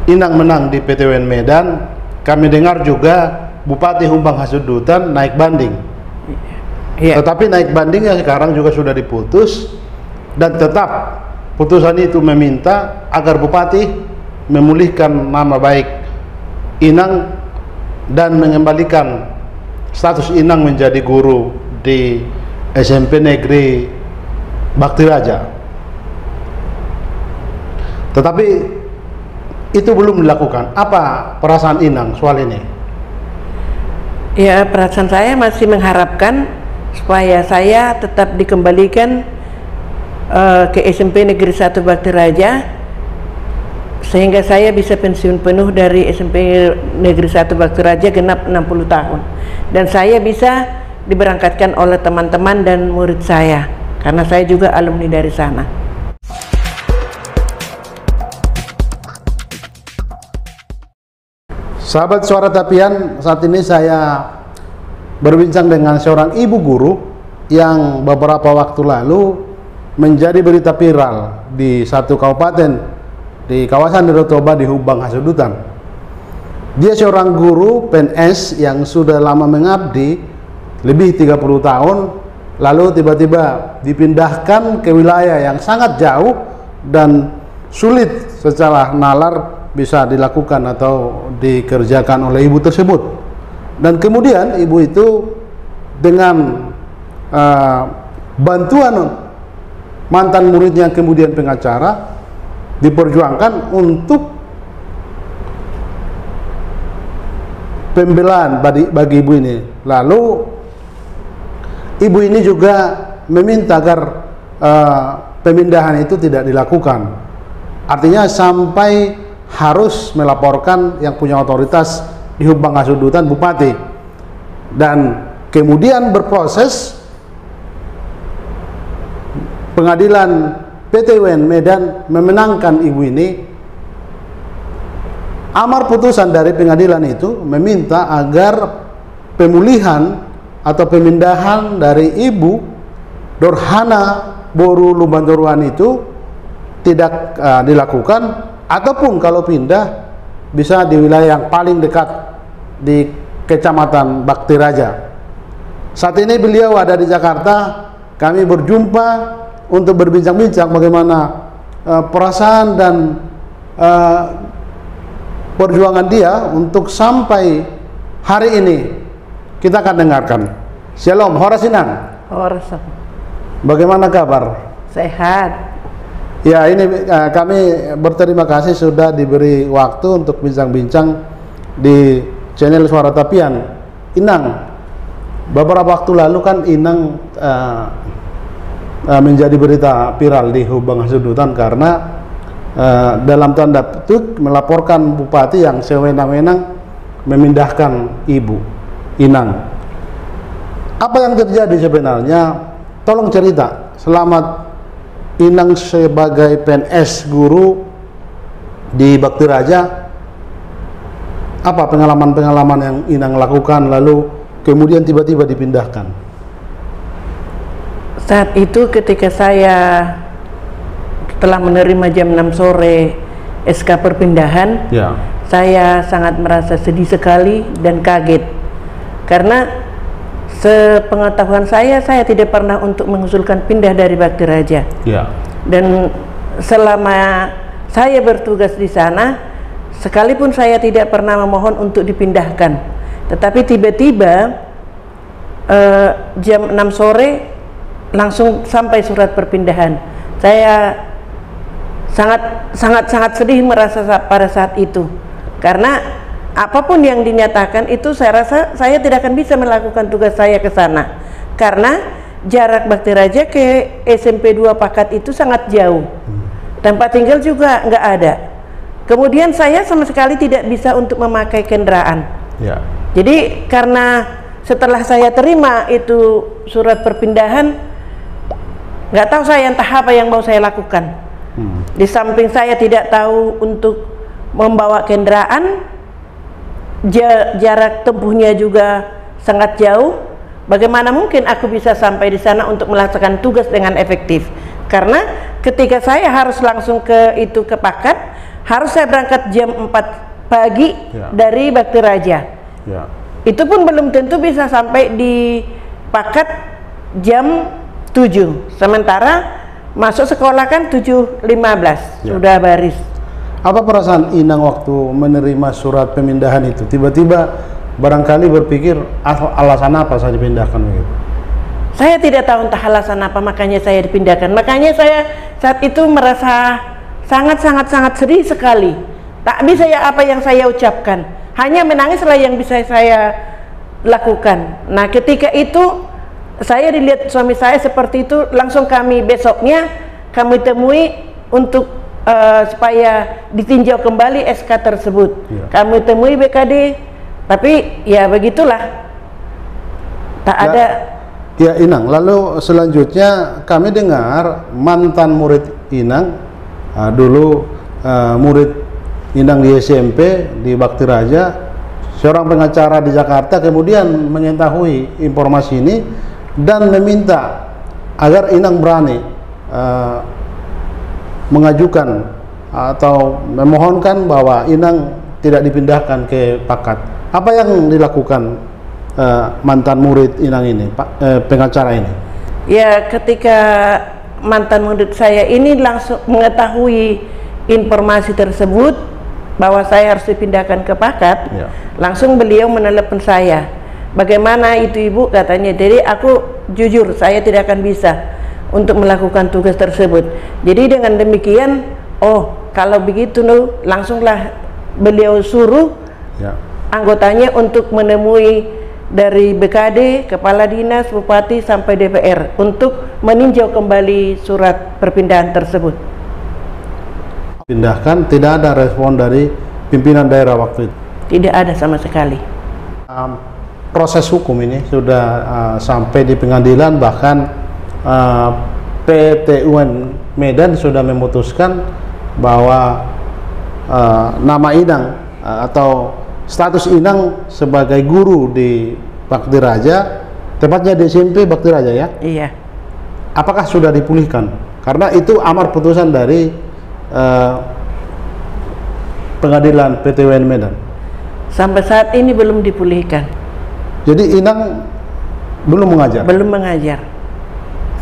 Inang menang di PTWN Medan, kami dengar juga Bupati Humbang Hasudutan naik banding. Tetapi naik bandingnya sekarang juga sudah diputus, dan tetap putusan itu meminta agar Bupati memulihkan nama baik Inang dan mengembalikan status Inang menjadi guru di SMP Negeri Bakti Raja. Tetapi itu belum dilakukan. Apa perasaan Inang soal ini? Ya, perasaan saya masih mengharapkan supaya saya tetap dikembalikan ke SMP Negeri 1 Bakti Raja, sehingga saya bisa pensiun penuh dari SMP Negeri 1 Bakti Raja genap 60 tahun, dan saya bisa diberangkatkan oleh teman-teman dan murid saya, karena saya juga alumni dari sana. Sahabat Suara Tapian, saat ini saya berbincang dengan seorang ibu guru yang beberapa waktu lalu menjadi berita viral di satu kabupaten di kawasan Danau Toba di Humbang Hasudutan. Dia seorang guru PNS yang sudah lama mengabdi, lebih 30 tahun, lalu tiba-tiba dipindahkan ke wilayah yang sangat jauh dan sulit secara nalar bisa dilakukan atau dikerjakan oleh ibu tersebut. Dan kemudian ibu itu dengan bantuan mantan muridnya kemudian pengacara diperjuangkan untuk pembelaan bagi ibu ini. Lalu ibu ini juga meminta agar pemindahan itu tidak dilakukan. Artinya sampai harus melaporkan yang punya otoritas di Humbang Hasudutan, Bupati, dan kemudian berproses pengadilan PTWN Medan memenangkan ibu ini. Amar putusan dari pengadilan itu meminta agar pemulihan atau pemindahan dari ibu Dorhana Boru Lumbantoruan itu tidak dilakukan, ataupun kalau pindah bisa di wilayah yang paling dekat di Kecamatan Bakti Raja. Saat ini beliau ada di Jakarta. Kami berjumpa untuk berbincang-bincang bagaimana perasaan dan perjuangan dia untuk sampai hari ini. Kita akan dengarkan. Shalom, Horasinang. Horas. Bagaimana kabar? Sehat. Ya, ini kami berterima kasih sudah diberi waktu untuk bincang-bincang di channel Suara Tapian. Inang, beberapa waktu lalu kan Inang menjadi berita viral di Humbang Hasudutan karena dalam tanda petik melaporkan bupati yang sewenang-wenang memindahkan ibu Inang. Apa yang terjadi sebenarnya? Tolong cerita. Selamat Inang sebagai PNS guru di Bakti Raja, apa pengalaman-pengalaman yang Inang lakukan lalu kemudian tiba-tiba dipindahkan? Saat itu ketika saya telah menerima jam 6 sore SK perpindahan, ya, saya sangat merasa sedih sekali dan kaget, karena sepengetahuan saya tidak pernah untuk mengusulkan pindah dari Bakti Raja. Ya. Dan selama saya bertugas di sana, sekalipun saya tidak pernah memohon untuk dipindahkan. Tetapi tiba-tiba jam 6 sore langsung sampai surat perpindahan. Saya sangat sedih merasa pada saat itu, karena apapun yang dinyatakan itu saya rasa saya tidak akan bisa melakukan tugas saya ke sana, karena jarak Bakti Raja ke SMP 2 Pakat itu sangat jauh, tempat tinggal juga nggak ada. Kemudian saya sama sekali tidak bisa untuk memakai kendaraan. Ya. Jadi karena setelah saya terima itu surat perpindahan, nggak tahu saya entah apa yang mau saya lakukan. Di samping saya tidak tahu untuk membawa kendaraan, jarak tempuhnya juga sangat jauh. Bagaimana mungkin aku bisa sampai di sana untuk melaksanakan tugas dengan efektif? Karena ketika saya harus langsung ke Pakat, harus saya berangkat jam 4 pagi dari Bakti Raja. Itu pun belum tentu bisa sampai di Pakat jam 7. Sementara masuk sekolah kan 7.15 sudah baris. Apa perasaan Inang waktu menerima surat pemindahan itu? Tiba-tiba barangkali berpikir alasan apa saya dipindahkan begitu? Saya tidak tahu entah alasan apa makanya saya dipindahkan. Makanya saya saat itu merasa sangat sedih sekali. Tak bisa ya apa yang saya ucapkan. Hanya menangislah yang bisa saya lakukan. Nah, ketika itu saya dilihat suami saya seperti itu, langsung besoknya kami temui untuk supaya ditinjau kembali SK tersebut. Kami temui BKD, tapi ya begitulah. Tak ada. Ya Inang, lalu selanjutnya kami dengar mantan murid Inang, dulu murid Inang di SMP di Bakti Raja, seorang pengacara di Jakarta kemudian mengetahui informasi ini dan meminta agar Inang berani mengajukan atau memohonkan bahwa Inang tidak dipindahkan ke Pakat. Apa yang dilakukan mantan murid Inang ini, pengacara ini? Ya, ketika mantan murid saya ini langsung mengetahui informasi tersebut bahwa saya harus dipindahkan ke Pakat, langsung beliau menelepon saya. Bagaimana itu Ibu? Katanya, jadi aku jujur saya tidak akan bisa untuk melakukan tugas tersebut. Jadi dengan demikian, oh kalau begitu langsunglah beliau suruh anggotanya untuk menemui dari BKD, Kepala Dinas, Bupati sampai DPR untuk meninjau kembali surat perpindahan tersebut. Pindahkan, tidak ada respon dari pimpinan daerah waktu itu? Tidak ada sama sekali. Proses hukum ini sudah sampai di pengadilan, bahkan PT UN Medan sudah memutuskan bahwa nama Inang atau status Inang sebagai guru di Bakti Raja, tepatnya di SMP Bakti Raja ya? Iya. Apakah sudah dipulihkan? Karena itu amar putusan dari pengadilan PT UN Medan. Sampai saat ini belum dipulihkan. Jadi Inang belum mengajar? Belum mengajar.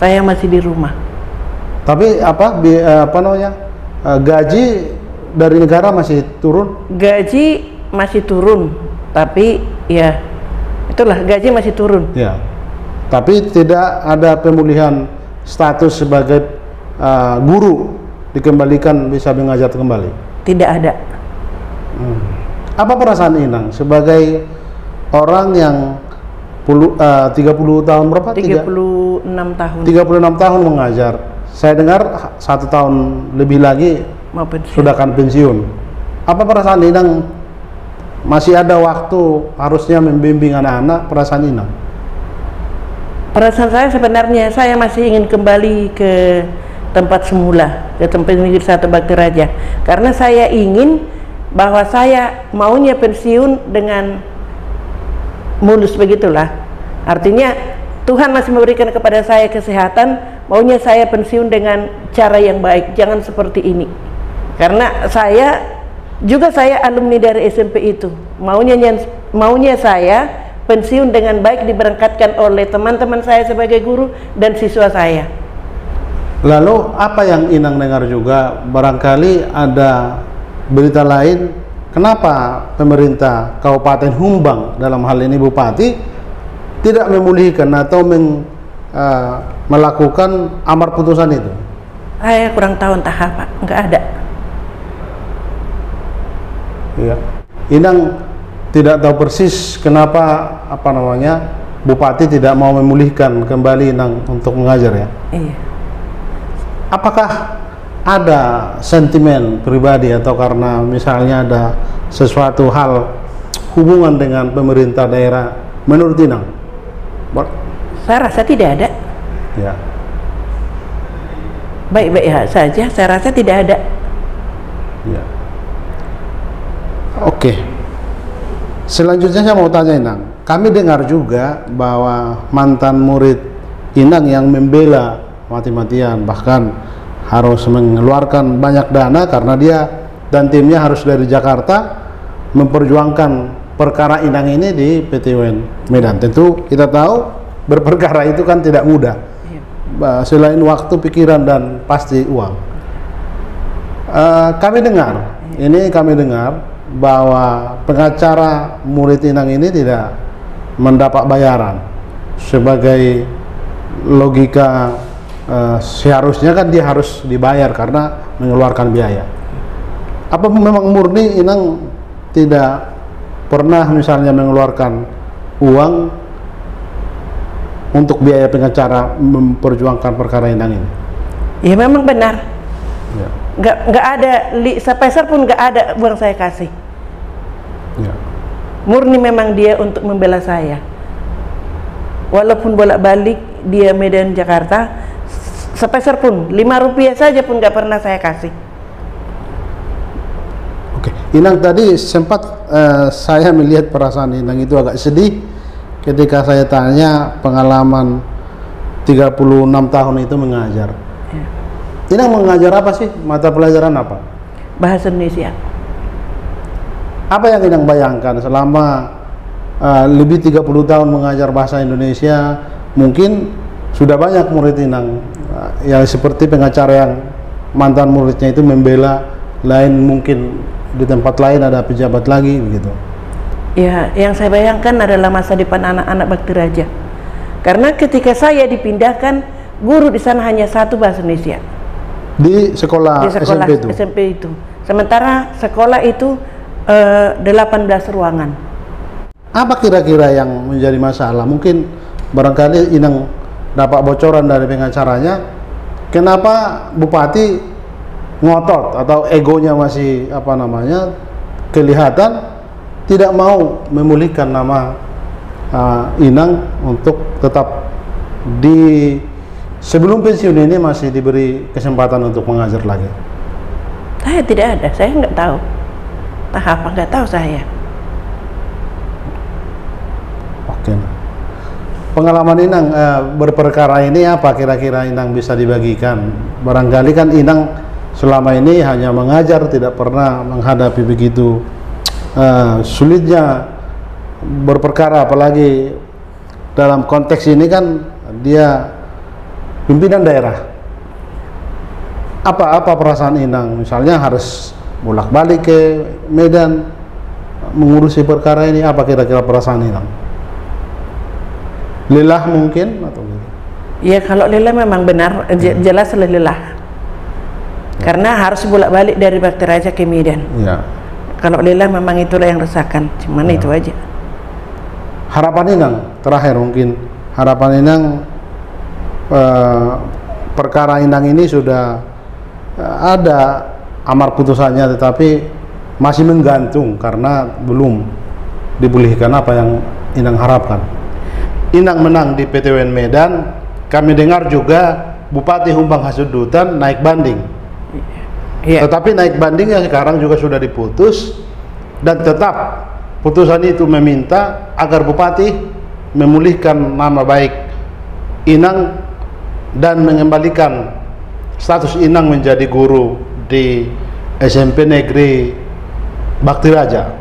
Saya masih di rumah. Tapi apa namanya? Gaji dari negara masih turun? Gaji masih turun, tapi ya itulah, gaji masih turun. Ya. Tapi tidak ada pemulihan status sebagai guru, dikembalikan bisa mengajar kembali? Tidak ada. Apa perasaan Inang sebagai orang yang 30 tahun berapa? 36 tahun. 36 tahun mengajar. Saya dengar 1 tahun lebih lagi sudah akan pensiun. Apa perasaan Inang? Masih ada waktu harusnya membimbing anak-anak, perasaan Inang? Perasaan saya sebenarnya saya masih ingin kembali ke tempat semula, ke tempat Negeri 1 Bakti Raja, karena saya ingin bahwa saya maunya pensiun dengan mulus begitulah. Artinya Tuhan masih memberikan kepada saya kesehatan, maunya saya pensiun dengan cara yang baik, jangan seperti ini. Karena saya alumni dari SMP itu, maunya saya pensiun dengan baik, diberangkatkan oleh teman-teman saya sebagai guru dan siswa saya. Lalu apa yang Inang dengar juga, barangkali ada berita lain, kenapa pemerintah Kabupaten Humbang, dalam hal ini Bupati, tidak memulihkan atau melakukan amar putusan itu? Saya kurang tahu, entah apa, nggak ada. Ya. Inang tidak tahu persis kenapa Bupati tidak mau memulihkan kembali Inang untuk mengajar ya? Iya. Apakah ada sentimen pribadi atau karena misalnya ada sesuatu hal hubungan dengan pemerintah daerah menurut Inang? Saya rasa tidak ada. Ya. Baik-baik saja, saya rasa tidak ada. Ya. Oke. Selanjutnya saya mau tanya Inang, kami dengar juga bahwa mantan murid Inang yang membela mati-matian, bahkan harus mengeluarkan banyak dana karena dia dan timnya harus dari Jakarta memperjuangkan perkara Inang ini di PT UN Medan. Tentu kita tahu berperkara itu kan tidak mudah. Selain waktu, pikiran, dan pasti uang. Kami dengar bahwa pengacara murid Inang ini tidak mendapat bayaran. Sebagai logika seharusnya kan dia harus dibayar karena mengeluarkan biaya. Apa memang murni Inang tidak pernah misalnya mengeluarkan uang untuk biaya pengacara memperjuangkan perkara Inang ini? Ya memang benar. Ya. Nggak ada, sepeser pun nggak ada uang saya kasih. Ya. Murni memang dia untuk membela saya. Walaupun bolak-balik dia Medan Jakarta, sepeser pun, 5 rupiah saja pun nggak pernah saya kasih. Oke, Inang tadi sempat saya melihat perasaan Inang itu agak sedih ketika saya tanya pengalaman 36 tahun itu mengajar. Ya. Inang mengajar apa sih? Mata pelajaran apa? Bahasa Indonesia. Apa yang Inang bayangkan selama lebih 30 tahun mengajar bahasa Indonesia? Mungkin sudah banyak murid Inang yang seperti pengacara yang mantan muridnya itu membela, lain mungkin di tempat lain ada pejabat lagi begitu. Ya, yang saya bayangkan adalah masa depan anak-anak Bakti Raja. Karena ketika saya dipindahkan, guru di sana hanya satu bahasa Indonesia. Di sekolah SMP itu. Sementara sekolah itu 18 ruangan. Apa kira-kira yang menjadi masalah? Mungkin barangkali Inang dapat bocoran dari pengacaranya, kenapa Bupati ngotot atau egonya masih kelihatan, tidak mau memulihkan nama Inang untuk tetap di sebelum pensiun ini masih diberi kesempatan untuk mengajar lagi. Saya tidak ada, saya nggak tahu. Entah apa, nggak tahu saya. Oke. Pengalaman Inang berperkara ini apa kira-kira Inang bisa dibagikan? Barangkali kan Inang selama ini hanya mengajar, tidak pernah menghadapi begitu sulitnya berperkara, apalagi dalam konteks ini kan dia pimpinan daerah. Apa perasaan Inang misalnya harus bolak-balik ke Medan mengurusi perkara ini? Apa kira-kira perasaan Inang? Lelah mungkin atau gitu? Ya kalau lelah memang benar, jelas lelah. Karena harus bolak-balik dari Bakti Raja ke Medan. Ya. Kalau lelah memang itulah yang rasakan, cuman itu aja. Harapan Inang terakhir mungkin, harapan Inang perkara Inang ini sudah ada amar putusannya, tetapi masih menggantung karena belum dipulihkan. Apa yang Inang harapkan? Inang menang di PT UN Medan, kami dengar juga Bupati Humbang Hasudutan naik banding. Ya. Tetapi naik bandingnya sekarang juga sudah diputus, dan tetap putusan itu meminta agar Bupati memulihkan nama baik Inang dan mengembalikan status Inang menjadi guru di SMP Negeri Bakti Raja.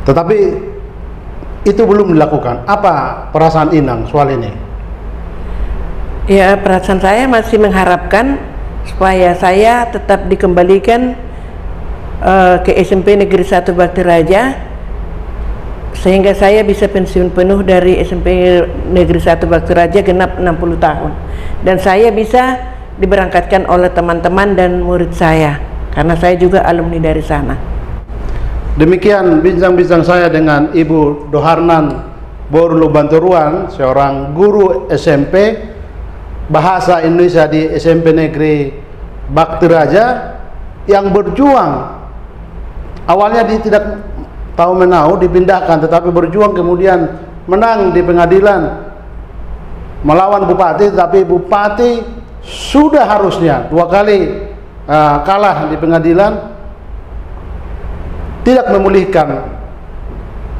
Tetapi itu belum dilakukan. Apa perasaan Inang soal ini? Ya, perasaan saya masih mengharapkan supaya saya tetap dikembalikan ke SMP Negeri 1 Bakti Raja, sehingga saya bisa pensiun penuh dari SMP Negeri 1 Bakti Raja genap 60 tahun, dan saya bisa diberangkatkan oleh teman-teman dan murid saya karena saya juga alumni dari sana. Demikian bincang-bincang saya dengan Ibu Doharnan Borlu Banturuan, seorang guru SMP Bahasa Indonesia di SMP Negeri Bakti Raja yang berjuang. Awalnya dia tidak tahu menau, dipindahkan, tetapi berjuang, kemudian menang di pengadilan melawan Bupati, tapi Bupati sudah harusnya 2 kali kalah di pengadilan, tidak memulihkan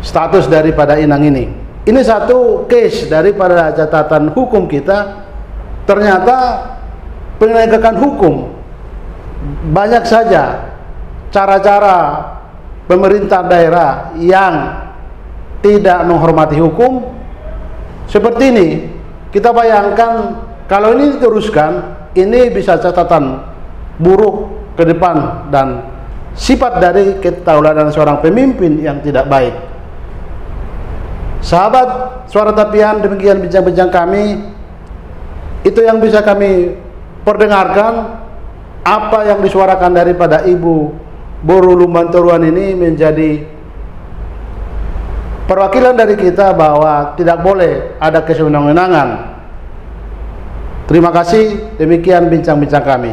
status daripada Inang ini. Ini satu case daripada catatan hukum kita. Ternyata penegakan hukum banyak saja cara-cara pemerintah daerah yang tidak menghormati hukum. Seperti ini, kita bayangkan kalau ini diteruskan, ini bisa catatan buruk ke depan dan sifat dari ketauladan seorang pemimpin yang tidak baik. Sahabat Suara Tapian, demikian bincang-bincang kami. Itu yang bisa kami perdengarkan. Apa yang disuarakan daripada Ibu Boru Lumbantoruan ini menjadi perwakilan dari kita bahwa tidak boleh ada kesewenang-wenangan. Terima kasih, demikian bincang-bincang kami.